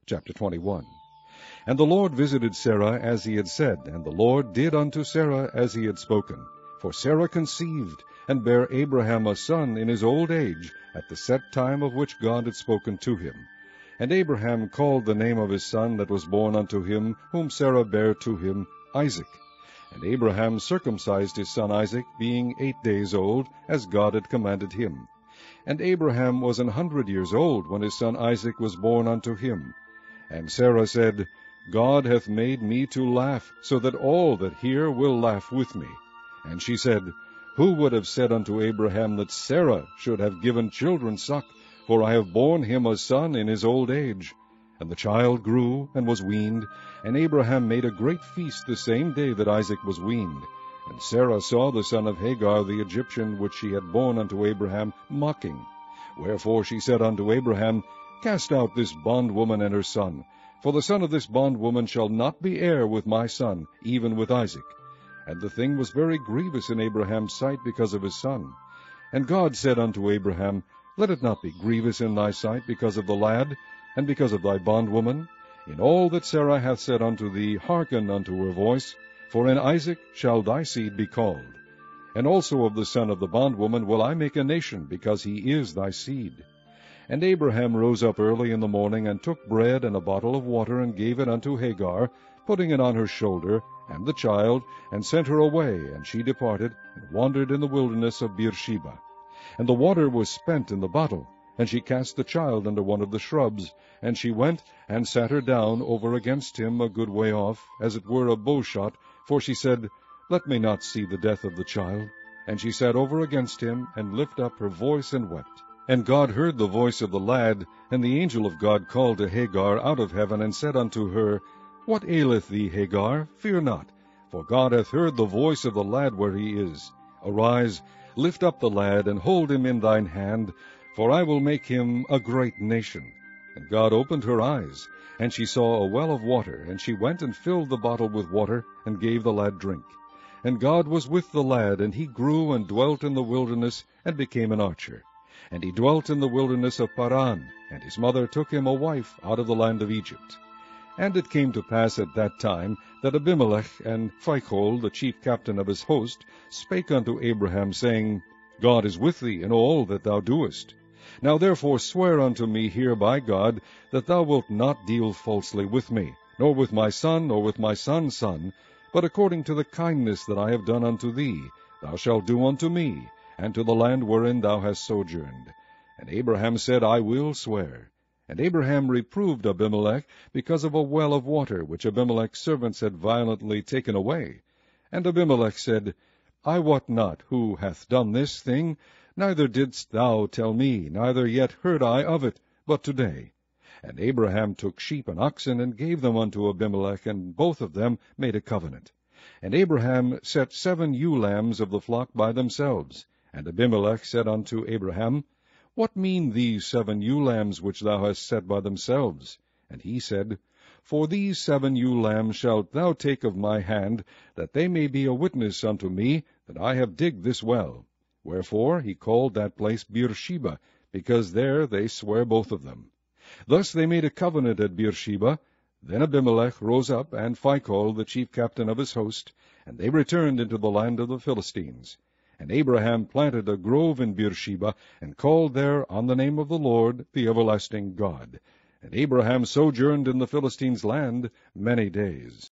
Chapter 21. And the Lord visited Sarah as he had said, and the Lord did unto Sarah as he had spoken. For Sarah conceived, and bare Abraham a son in his old age, at the set time of which God had spoken to him. And Abraham called the name of his son that was born unto him, whom Sarah bare to him, Isaac. And Abraham circumcised his son Isaac, being 8 days old, as God had commanded him. And Abraham was 100 years old when his son Isaac was born unto him. And Sarah said, God hath made me to laugh, so that all that hear will laugh with me. And she said, Who would have said unto Abraham that Sarah should have given children suck? For I have borne him a son in his old age. And the child grew, and was weaned, and Abraham made a great feast the same day that Isaac was weaned. And Sarah saw the son of Hagar the Egyptian, which she had borne unto Abraham, mocking. Wherefore she said unto Abraham, Cast out this bondwoman and her son, for the son of this bondwoman shall not be heir with my son, even with Isaac. And the thing was very grievous in Abraham's sight because of his son. And God said unto Abraham, Let it not be grievous in thy sight because of the lad, and because of thy bondwoman. In all that Sarah hath said unto thee, hearken unto her voice, for in Isaac shall thy seed be called. And also of the son of the bondwoman will I make a nation, because he is thy seed. And Abraham rose up early in the morning, and took bread and a bottle of water, and gave it unto Hagar, putting it on her shoulder, and the child, and sent her away, and she departed, and wandered in the wilderness of Beersheba. And the water was spent in the bottle, and she cast the child under one of the shrubs, and she went and sat her down over against him a good way off, as it were a bowshot, for she said, Let me not see the death of the child. And she sat over against him, and lifted up her voice, and wept. And God heard the voice of the lad, and the angel of God called to Hagar out of heaven, and said unto her, What aileth thee, Hagar? Fear not, for God hath heard the voice of the lad where he is. Arise, lift up the lad, and hold him in thine hand, for I will make him a great nation. And God opened her eyes, and she saw a well of water, and she went and filled the bottle with water, and gave the lad drink. And God was with the lad, and he grew and dwelt in the wilderness, and became an archer. And he dwelt in the wilderness of Paran, and his mother took him a wife out of the land of Egypt. And it came to pass at that time that Abimelech and Phicol, the chief captain of his host, spake unto Abraham, saying, God is with thee in all that thou doest. Now therefore swear unto me here by God, that thou wilt not deal falsely with me, nor with my son, nor with my son's son, but according to the kindness that I have done unto thee, thou shalt do unto me, and to the land wherein thou hast sojourned. And Abraham said, I will swear. And Abraham reproved Abimelech because of a well of water, which Abimelech's servants had violently taken away. And Abimelech said, I wot not who hath done this thing, neither didst thou tell me, neither yet heard I of it, but today. And Abraham took sheep and oxen, and gave them unto Abimelech, and both of them made a covenant. And Abraham set 7 ewe lambs of the flock by themselves. And Abimelech said unto Abraham, What mean these 7 ewe lambs which thou hast set by themselves? And he said, For these 7 ewe lambs shalt thou take of my hand, that they may be a witness unto me that I have digged this well. Wherefore he called that place Beersheba, because there they sware both of them. Thus they made a covenant at Beersheba. Then Abimelech rose up, and Phicol, the chief captain of his host, and they returned into the land of the Philistines. And Abraham planted a grove in Beersheba, and called there on the name of the Lord, the everlasting God. And Abraham sojourned in the Philistines' land many days.